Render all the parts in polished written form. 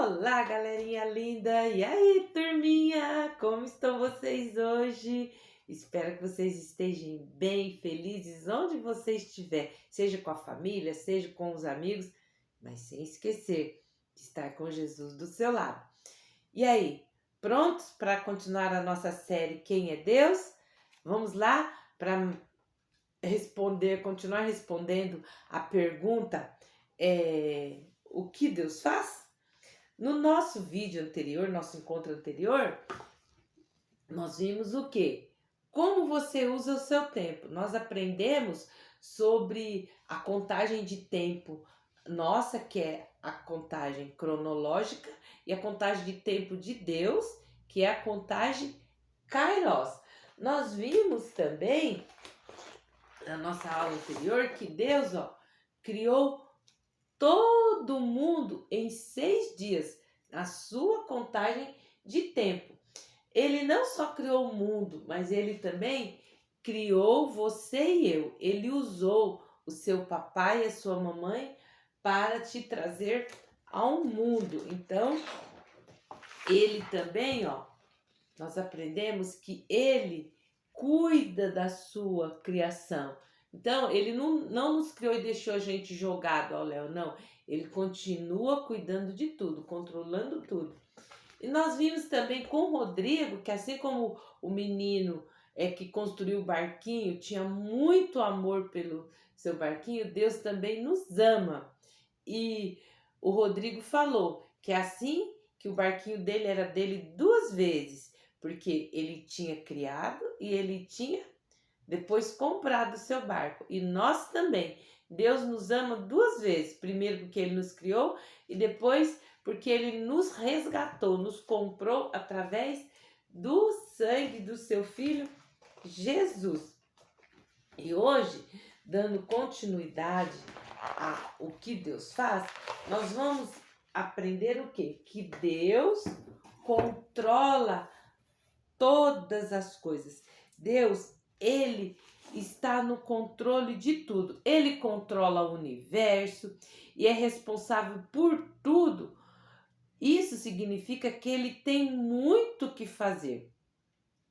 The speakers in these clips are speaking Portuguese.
Olá, galerinha linda! E aí, turminha? Como estão vocês hoje? Espero que vocês estejam bem, felizes, onde você estiver, seja com a família, seja com os amigos, mas sem esquecer de estar com Jesus do seu lado. E aí, prontos para continuar a nossa série Quem é Deus? Vamos lá para continuar respondendo a pergunta: o que Deus faz? No nosso vídeo anterior, nosso encontro anterior, nós vimos o quê? Como você usa o seu tempo. Nós aprendemos sobre a contagem de tempo nossa, que é a contagem cronológica, e a contagem de tempo de Deus, que é a contagem Kairos. Nós vimos também, na nossa aula anterior, que Deus criou todo mundo em 6 dias, na sua contagem de tempo. Ele não só criou o mundo, mas ele também criou você e eu. Ele usou o seu papai e a sua mamãe para te trazer ao mundo. Então, ele também, nós aprendemos que ele cuida da sua criação. Então, ele não nos criou e deixou a gente jogado ao léu, não. Ele continua cuidando de tudo, controlando tudo. E nós vimos também com o Rodrigo, que assim como o menino que construiu o barquinho, tinha muito amor pelo seu barquinho, Deus também nos ama. E o Rodrigo falou que assim que o barquinho dele era dele 2 vezes, porque ele tinha criado e ele tinha depois comprado o seu barco. E nós também. Deus nos ama 2 vezes. Primeiro porque ele nos criou e depois porque ele nos resgatou, nos comprou através do sangue do seu filho Jesus. E hoje, dando continuidade ao que Deus faz, nós vamos aprender o quê? Que Deus controla todas as coisas. Deus, ele está no controle de tudo. Ele controla o universo e é responsável por tudo. Isso significa que ele tem muito o que fazer.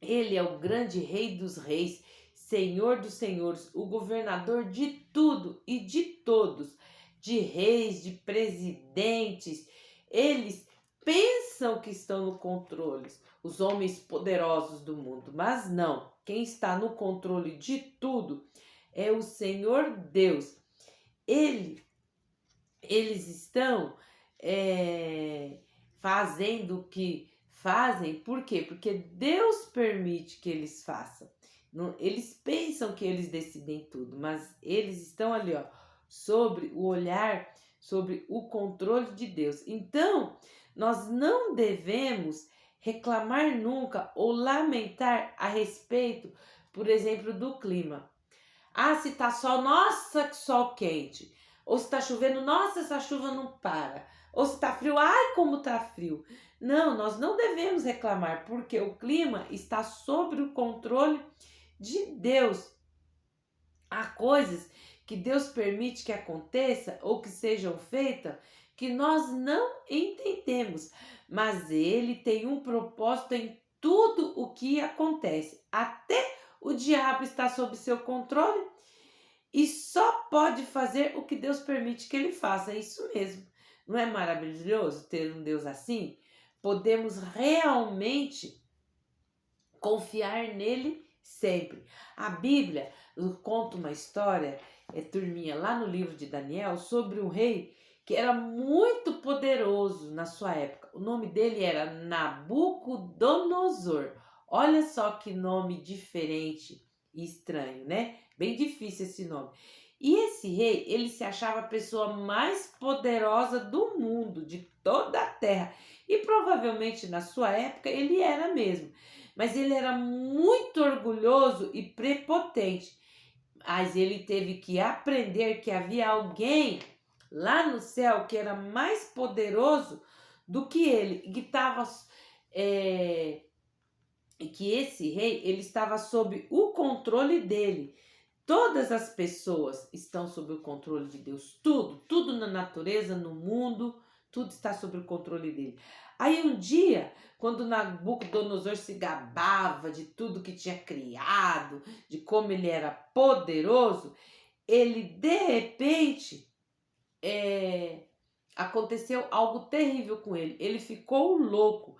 Ele é o grande rei dos reis, senhor dos senhores, o governador de tudo e de todos, de reis, de presidentes. Eles pensam que estão no controle, os homens poderosos do mundo, mas não. Quem está no controle de tudo é o Senhor Deus. Eles estão fazendo o que fazem, por quê? Porque Deus permite que eles façam. Eles pensam que eles decidem tudo, mas eles estão ali, sobre o olhar, sobre o controle de Deus. Então, nós não devemos reclamar nunca ou lamentar a respeito, por exemplo, do clima. Se tá sol, nossa, que sol quente. Ou se tá chovendo, nossa, essa chuva não para. Ou se tá frio, ai, como tá frio. Não, nós não devemos reclamar, porque o clima está sob o controle de Deus. Há coisas que Deus permite que aconteça ou que sejam feitas que nós não entendemos, mas Ele tem um propósito em tudo o que acontece. Até o diabo está sob seu controle e só pode fazer o que Deus permite que ele faça. É isso mesmo. Não é maravilhoso ter um Deus assim? Podemos realmente confiar nele sempre. A Bíblia conta uma história, turminha, lá no livro de Daniel, sobre um rei que era muito poderoso na sua época. O nome dele era Nabucodonosor. Olha só que nome diferente e estranho, né? Bem difícil esse nome. E esse rei, ele se achava a pessoa mais poderosa do mundo, de toda a terra. E provavelmente na sua época ele era mesmo. Mas ele era muito orgulhoso e prepotente. Mas ele teve que aprender que havia alguém lá no céu que era mais poderoso do que ele. Que esse rei, ele estava sob o controle dele. Todas as pessoas estão sob o controle de Deus. Tudo na natureza, no mundo, tudo está sob o controle dele. Aí um dia, quando Nabucodonosor se gabava de tudo que tinha criado, de como ele era poderoso, ele de repente aconteceu algo terrível com ele. Ele ficou louco.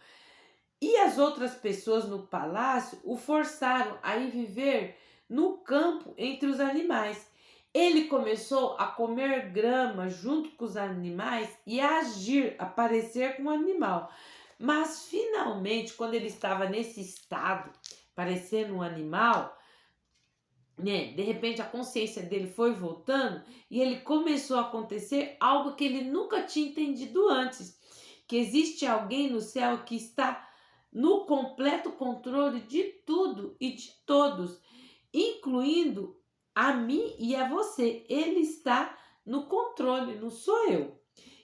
E as outras pessoas no palácio o forçaram a ir viver no campo entre os animais. Ele começou a comer grama junto com os animais e a agir, a parecer com um animal. Mas finalmente, quando ele estava nesse estado, parecendo um animal, né, de repente a consciência dele foi voltando e ele começou a acontecer algo que ele nunca tinha entendido antes, que existe alguém no céu que está no completo controle de tudo e de todos, incluindo a mim e a você. Ele está no controle, não sou eu.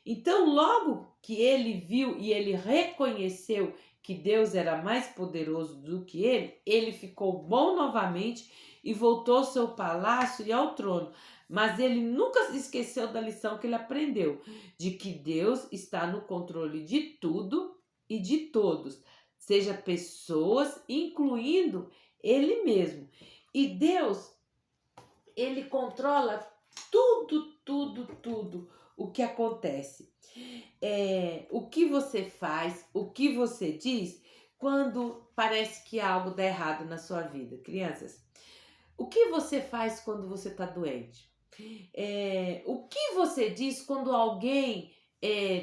Então, logo que ele viu e ele reconheceu que Deus era mais poderoso do que ele ficou bom novamente e voltou ao seu palácio e ao trono. Mas ele nunca se esqueceu da lição que ele aprendeu, de que Deus está no controle de tudo e de todos, seja pessoas, incluindo ele mesmo. E Deus, ele controla tudo o que acontece. O que você faz, o que você diz quando parece que algo dá errado na sua vida. Crianças, o que você faz quando você está doente? O que você diz quando alguém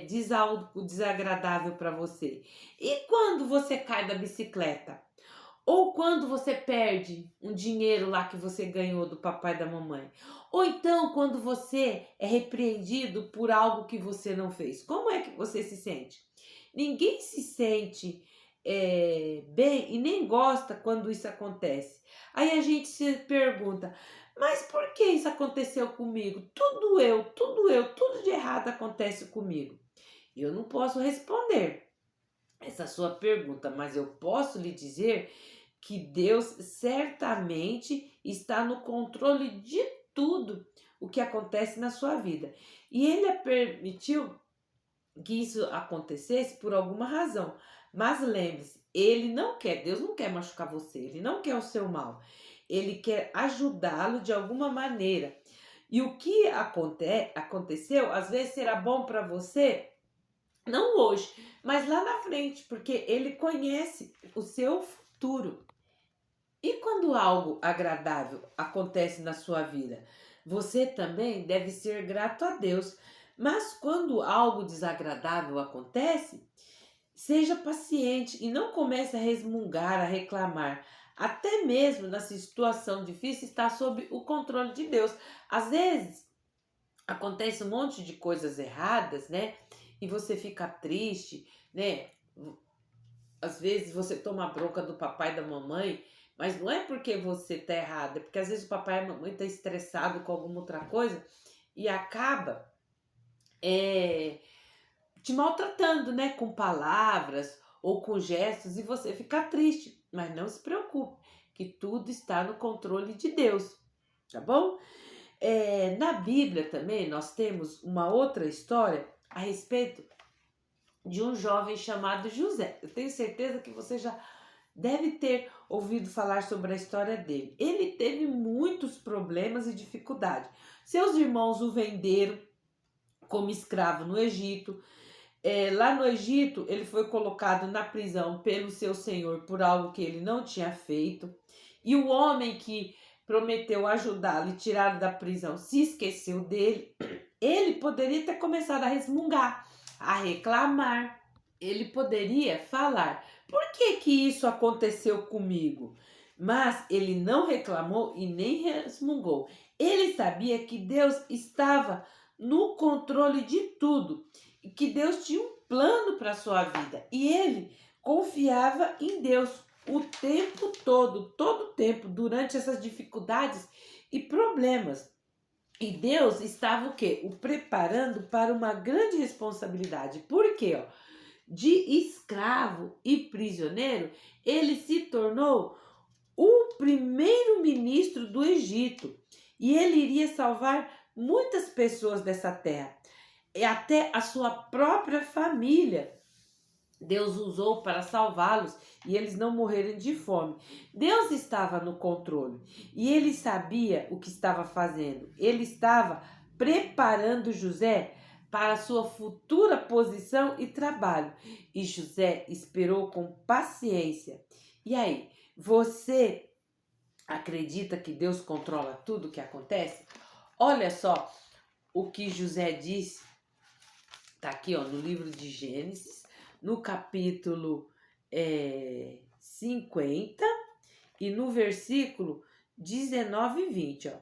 diz algo desagradável para você? E quando você cai da bicicleta? Ou quando você perde um dinheiro lá que você ganhou do papai e da mamãe. Ou então quando você é repreendido por algo que você não fez. Como é que você se sente? Ninguém se sente bem e nem gosta quando isso acontece. Aí a gente se pergunta, mas por que isso aconteceu comigo? Tudo de errado acontece comigo. Eu não posso responder essa sua pergunta, mas eu posso lhe dizer que Deus certamente está no controle de tudo o que acontece na sua vida. E Ele permitiu que isso acontecesse por alguma razão. Mas lembre-se, Deus não quer machucar você, Ele não quer o seu mal. Ele quer ajudá-lo de alguma maneira. E o que aconteceu, às vezes será bom para você, não hoje, mas lá na frente, porque Ele conhece o seu futuro. E quando algo agradável acontece na sua vida, você também deve ser grato a Deus. Mas quando algo desagradável acontece, seja paciente e não comece a resmungar, a reclamar. Até mesmo nessa situação difícil está sob o controle de Deus. Às vezes acontece um monte de coisas erradas, né? E você fica triste, né? Às vezes você toma a bronca do papai e da mamãe, mas não é porque você tá errado, é porque às vezes o papai e a mamãe tá estressado com alguma outra coisa e acaba te maltratando, né? Com palavras ou com gestos e você fica triste. Mas não se preocupe, que tudo está no controle de Deus, tá bom? Na Bíblia também nós temos uma outra história a respeito de um jovem chamado José. Eu tenho certeza que você já deve ter ouvido falar sobre a história dele. Ele teve muitos problemas e dificuldades. Seus irmãos o venderam como escravo no Egito. Lá no Egito, ele foi colocado na prisão pelo seu senhor por algo que ele não tinha feito. E o homem que prometeu ajudá-lo e tirá-lo da prisão se esqueceu dele. Ele poderia ter começado a resmungar, a reclamar. Ele poderia falar, por que isso aconteceu comigo? Mas ele não reclamou e nem resmungou. Ele sabia que Deus estava no controle de tudo e que Deus tinha um plano para a sua vida. E ele confiava em Deus o tempo todo o tempo, durante essas dificuldades e problemas. E Deus estava o quê? O preparando para uma grande responsabilidade. Por quê? De escravo e prisioneiro, ele se tornou o primeiro ministro do Egito. E ele iria salvar muitas pessoas dessa terra. e até a sua própria família. Deus usou para salvá-los e eles não morrerem de fome. Deus estava no controle e ele sabia o que estava fazendo. Ele estava preparando José para a sua futura posição e trabalho. E José esperou com paciência. E aí, você acredita que Deus controla tudo o que acontece? Olha só o que José disse. Está aqui no livro de Gênesis, no capítulo 50 e no versículo 19 e 20.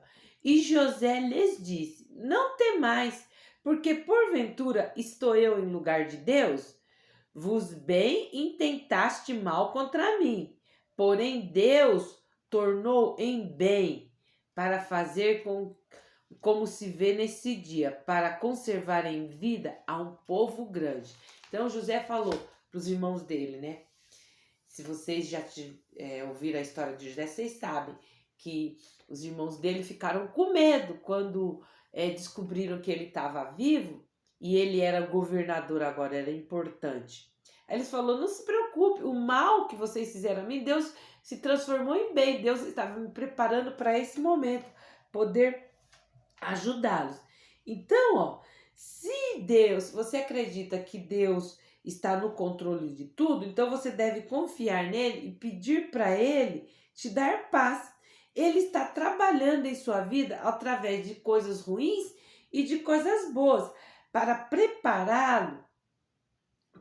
E José lhes disse: não temais, porque porventura estou eu em lugar de Deus? Vos bem intentaste mal contra mim, porém Deus tornou em bem para fazer como se vê nesse dia, para conservar em vida a um povo grande. Então José falou para os irmãos dele, né? Se vocês já ouviram a história de José, vocês sabem que os irmãos dele ficaram com medo quando descobriram que ele estava vivo e ele era governador agora, era importante. Aí eles falaram: não se preocupe, o mal que vocês fizeram a mim, Deus se transformou em bem. Deus estava me preparando para esse momento, poder ajudá-los. Então, se você acredita que Deus está no controle de tudo, então você deve confiar nele e pedir para ele te dar paz. Ele está trabalhando em sua vida através de coisas ruins e de coisas boas para prepará-lo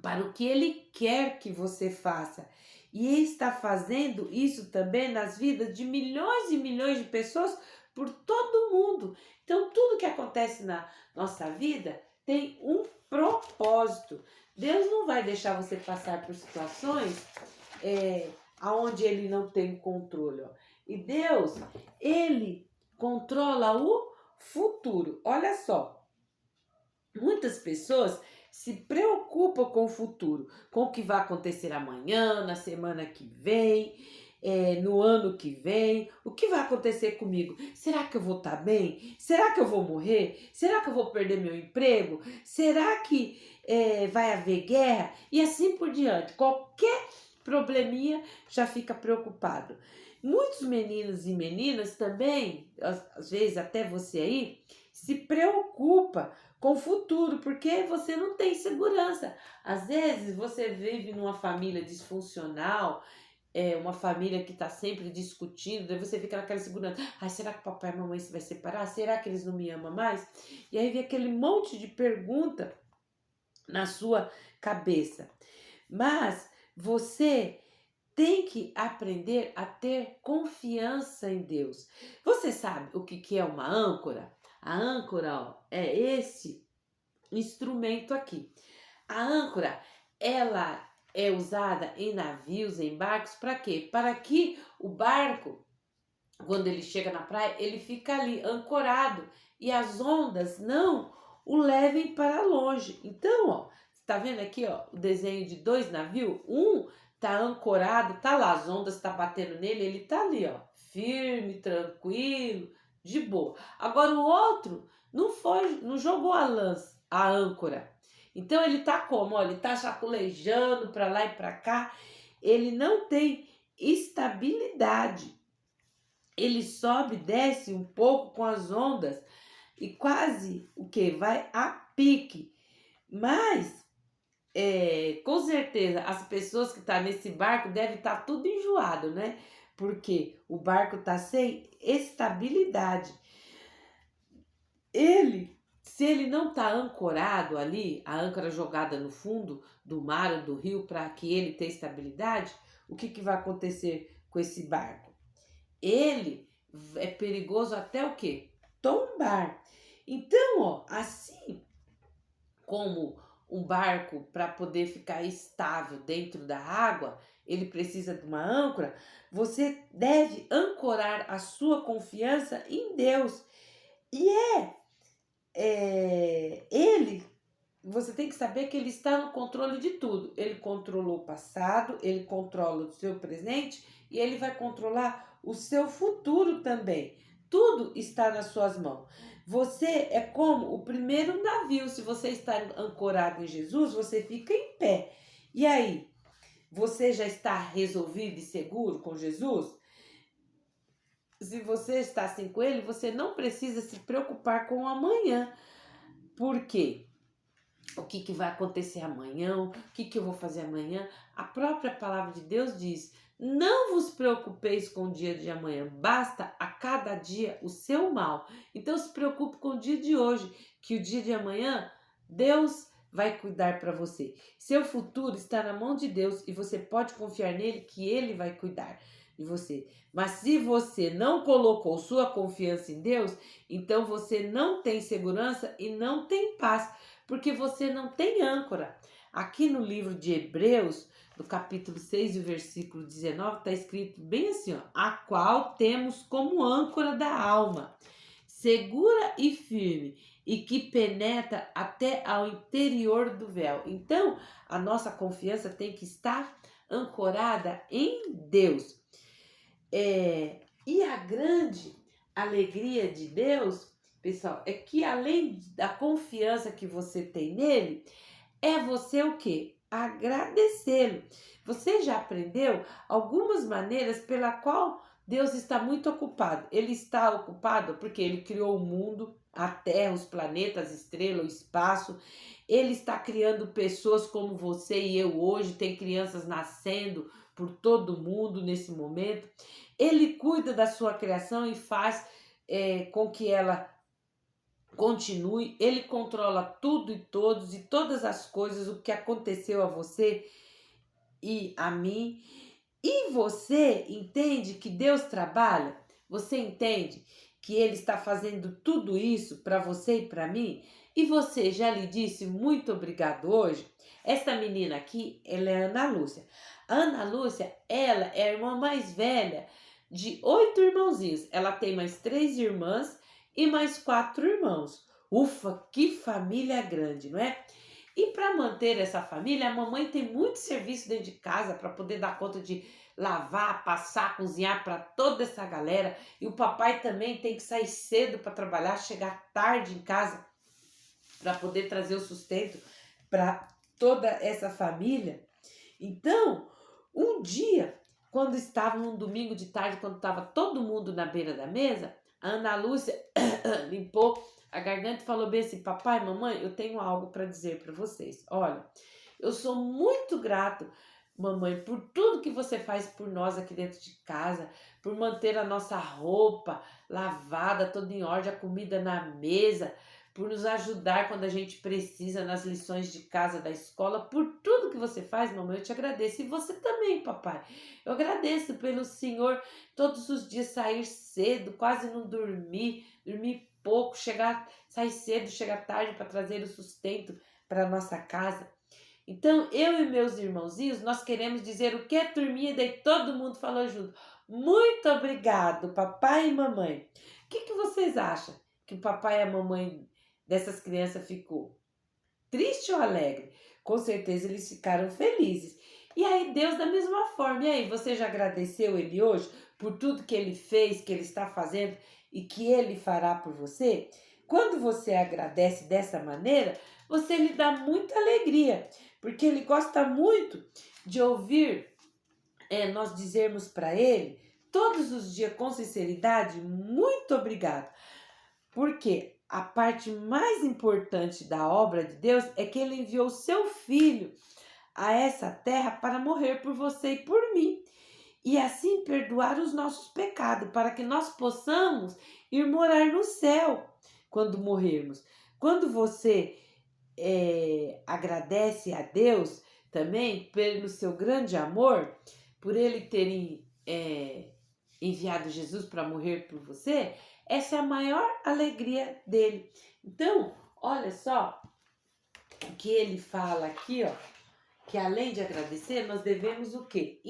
para o que ele quer que você faça. E está fazendo isso também nas vidas de milhões e milhões de pessoas por todo mundo. Então, tudo que acontece na nossa vida tem um propósito. Deus não vai deixar você passar por situações onde ele não tem controle. E Deus, ele controla o futuro. Olha só, muitas pessoas se preocupam com o futuro, com o que vai acontecer amanhã, na semana que vem, no ano que vem. O que vai acontecer comigo? Será que eu vou estar bem? Será que eu vou morrer? Será que eu vou perder meu emprego? Será que vai haver guerra? E assim por diante. Qualquer probleminha já fica preocupado. Muitos meninos e meninas também, às vezes até você aí, se preocupa com o futuro, porque você não tem segurança. Às vezes você vive numa família disfuncional, uma família que está sempre discutindo, daí você fica naquela segurança: será que papai e mamãe se vai separar? Será que eles não me amam mais? E aí vem aquele monte de pergunta na sua cabeça. Mas você tem que aprender a ter confiança em Deus. Você sabe o que é uma âncora? A âncora é esse instrumento aqui. A âncora, ela é usada em navios, em barcos, para quê? Para que o barco, quando ele chega na praia, ele fica ali ancorado e as ondas não o levem para longe. Então, tá vendo aqui, o desenho de dois navios? Um tá ancorado, tá lá, as ondas tá batendo nele, ele tá ali, firme, tranquilo, de boa. Agora o outro não jogou a âncora. Então ele tá como? Ele tá chaculejando para lá e para cá. Ele não tem estabilidade. Ele sobe, desce um pouco com as ondas e quase vai a pique. Mas com certeza as pessoas que estão nesse barco devem estar tudo enjoado, né? Porque o barco está sem estabilidade. Se ele não está ancorado ali, a âncora jogada no fundo do mar ou do rio para que ele tenha estabilidade, o que vai acontecer com esse barco? Ele é perigoso até o quê? Tombar. Então, assim como um barco, para poder ficar estável dentro da água, ele precisa de uma âncora, você deve ancorar a sua confiança em Deus. E você tem que saber que ele está no controle de tudo. Ele controlou o passado, ele controla o seu presente e ele vai controlar o seu futuro também. Tudo está nas suas mãos. Você é como o primeiro navio. Se você está ancorado em Jesus, você fica em pé. E aí, você já está resolvido e seguro com Jesus? Se você está assim com ele, você não precisa se preocupar com o amanhã. Por quê? O que vai acontecer amanhã? O que eu vou fazer amanhã? A própria palavra de Deus diz: não vos preocupeis com o dia de amanhã, basta a cada dia o seu mal. Então se preocupe com o dia de hoje, que o dia de amanhã Deus vai cuidar para você. Seu futuro está na mão de Deus e você pode confiar nele que ele vai cuidar de você. Mas se você não colocou sua confiança em Deus, então você não tem segurança e não tem paz, porque você não tem âncora. Aqui no livro de Hebreus, no capítulo 6 e versículo 19, está escrito bem assim, ó, a qual temos como âncora da alma, segura e firme, e que penetra até ao interior do véu. Então, a nossa confiança tem que estar ancorada em Deus. E a grande alegria de Deus, pessoal, é que além da confiança que você tem nele, é você o quê? Agradecê-lo. Você já aprendeu algumas maneiras pela qual Deus está muito ocupado. Ele está ocupado porque ele criou o mundo, a terra, os planetas, as estrelas, o espaço. Ele está criando pessoas como você e eu hoje. Tem crianças nascendo por todo mundo nesse momento. Ele cuida da sua criação e faz com que ela continue. Ele controla tudo e todos e todas as coisas, o que aconteceu a você e a mim. E você entende que Deus trabalha? Você entende que Ele está fazendo tudo isso para você e para mim? E você já lhe disse muito obrigado hoje? Esta menina aqui, ela é Ana Lúcia. A Ana Lúcia, ela é a irmã mais velha de 8 irmãozinhos. Ela tem mais 3 irmãs e mais 4 irmãos. Ufa, que família grande, não é? E para manter essa família, a mamãe tem muito serviço dentro de casa para poder dar conta de lavar, passar, cozinhar para toda essa galera. E o papai também tem que sair cedo para trabalhar, chegar tarde em casa para poder trazer o sustento para toda essa família. Então, um dia, quando estava um domingo de tarde, quando estava todo mundo na beira da mesa, a Ana Lúcia limpou a garganta e falou bem assim: papai, mamãe, eu tenho algo para dizer para vocês. Olha, eu sou muito grato, mamãe, por tudo que você faz por nós aqui dentro de casa, por manter a nossa roupa lavada, toda em ordem, a comida na mesa, por nos ajudar quando a gente precisa nas lições de casa da escola, por tudo que você faz, mamãe, eu te agradeço. E você também, papai. Eu agradeço pelo senhor todos os dias sair cedo, quase não dormir pouco, sair cedo, chegar tarde para trazer o sustento para nossa casa. Então, eu e meus irmãozinhos, nós queremos dizer o que é turminha, e daí todo mundo falou junto. Muito obrigado, papai e mamãe. O que vocês acham que o papai e a mamãe dessas crianças ficou? Triste ou alegre? Com certeza eles ficaram felizes. E aí Deus da mesma forma. E aí, você já agradeceu ele hoje por tudo que ele fez, que ele está fazendo e que ele fará por você? Quando você agradece dessa maneira, você lhe dá muita alegria, porque ele gosta muito de ouvir nós dizermos para ele todos os dias com sinceridade: muito obrigado. Porque a parte mais importante da obra de Deus é que ele enviou seu filho a essa terra para morrer por você e por mim, e assim perdoar os nossos pecados, para que nós possamos ir morar no céu quando morrermos. Quando você agradece a Deus também pelo seu grande amor, por ele ter enviado Jesus para morrer por você, essa é a maior alegria dele. Então, olha só o que ele fala aqui, ó, que além de agradecer, nós devemos o quê?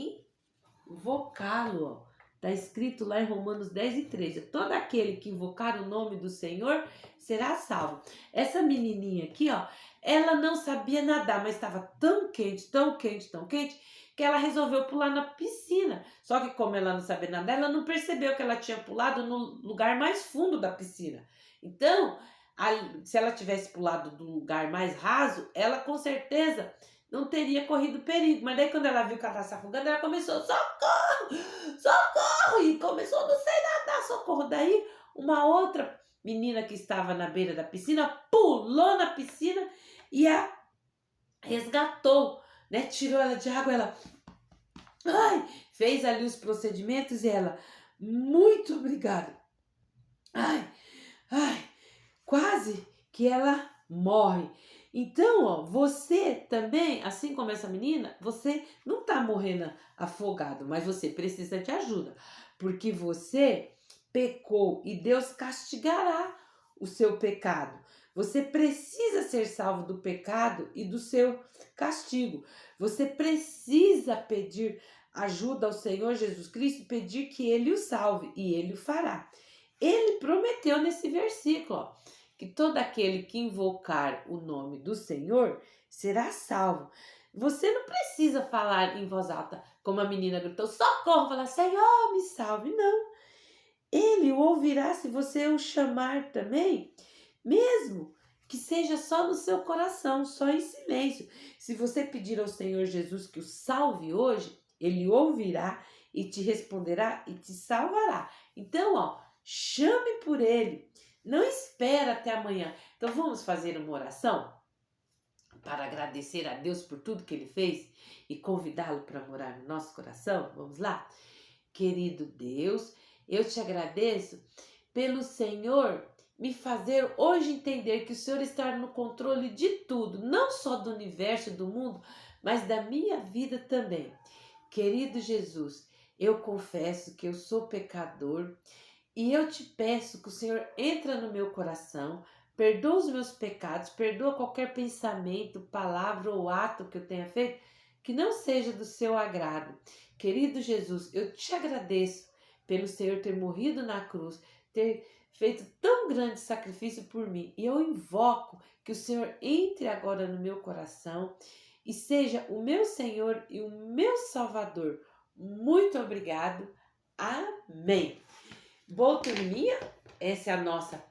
Invocá-lo, ó. Está escrito lá em Romanos 10:13. Todo aquele que invocar o nome do Senhor será salvo. Essa menininha aqui, ó, ela não sabia nadar, mas estava tão quente, tão quente, tão quente, que ela resolveu pular na piscina. Só que como ela não sabia nadar, ela não percebeu que ela tinha pulado no lugar mais fundo da piscina. Então, se ela tivesse pulado do lugar mais raso, ela com certeza não teria corrido perigo. Mas daí quando ela viu que ela estava se afogando, ela começou, socorro, socorro, e começou, não sei nadar, socorro. Daí uma outra menina que estava na beira da piscina pulou na piscina e a resgatou, né? Tirou ela de água, ela fez ali os procedimentos e ela, muito obrigada. Quase que ela morre. Então, ó, você também, assim como essa menina, você não tá morrendo afogado, mas você precisa de ajuda, porque você pecou e Deus castigará o seu pecado. Você precisa ser salvo do pecado e do seu castigo. Você precisa pedir ajuda ao Senhor Jesus Cristo, pedir que Ele o salve e Ele o fará. Ele prometeu nesse versículo, ó, que todo aquele que invocar o nome do Senhor será salvo. Você não precisa falar em voz alta, como a menina gritou, socorro, falar, Senhor, me salve. Não. Ele o ouvirá se você o chamar também, mesmo que seja só no seu coração, só em silêncio. Se você pedir ao Senhor Jesus que o salve hoje, Ele ouvirá e te responderá e te salvará. Então, ó, chame por Ele. Não espera até amanhã. Então vamos fazer uma oração para agradecer a Deus por tudo que Ele fez e convidá-lo para morar no nosso coração? Vamos lá? Querido Deus, eu te agradeço pelo Senhor me fazer hoje entender que o Senhor está no controle de tudo, não só do universo, do mundo, mas da minha vida também. Querido Jesus, eu confesso que eu sou pecador e eu te peço que o Senhor entre no meu coração, perdoa os meus pecados, perdoa qualquer pensamento, palavra ou ato que eu tenha feito que não seja do seu agrado. Querido Jesus, eu te agradeço pelo Senhor ter morrido na cruz, ter feito tão grande sacrifício por mim. E eu invoco que o Senhor entre agora no meu coração e seja o meu Senhor e o meu Salvador. Muito obrigado. Amém. Boa turminha, essa é a nossa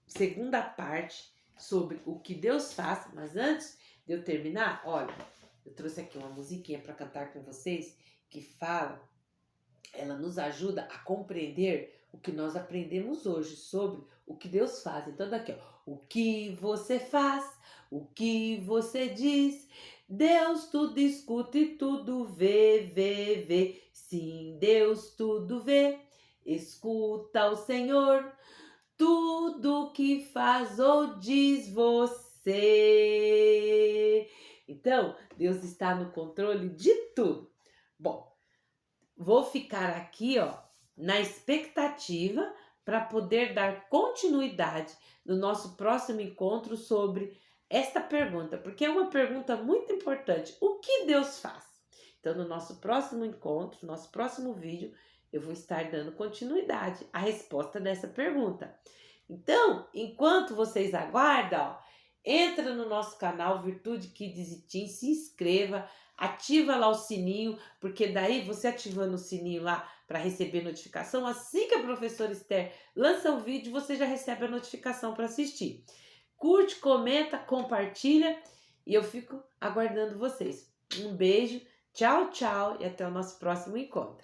segunda parte sobre o que Deus faz. Mas antes de eu terminar, olha, eu trouxe aqui uma musiquinha para cantar com vocês que fala, ela nos ajuda a compreender o que nós aprendemos hoje sobre o que Deus faz. Então daqui, ó, o que você faz, o que você diz, Deus tudo escuta e tudo vê. Sim, Deus tudo vê, escuta o Senhor, tudo que faz ou diz você. Então, Deus está no controle de tudo. Bom, vou ficar aqui, ó, na expectativa para poder dar continuidade no nosso próximo encontro sobre esta pergunta, porque é uma pergunta muito importante. O que Deus faz? Então, no nosso próximo encontro, nosso próximo vídeo, eu vou estar dando continuidade à resposta dessa pergunta. Então, enquanto vocês aguardam, ó, entra no nosso canal Virtude Kids e Teen, se inscreva, ativa lá o sininho, porque daí você ativando o sininho lá para receber notificação, assim que a professora Esther lança um vídeo, você já recebe a notificação para assistir. Curte, comenta, compartilha e eu fico aguardando vocês. Um beijo, tchau, tchau e até o nosso próximo encontro.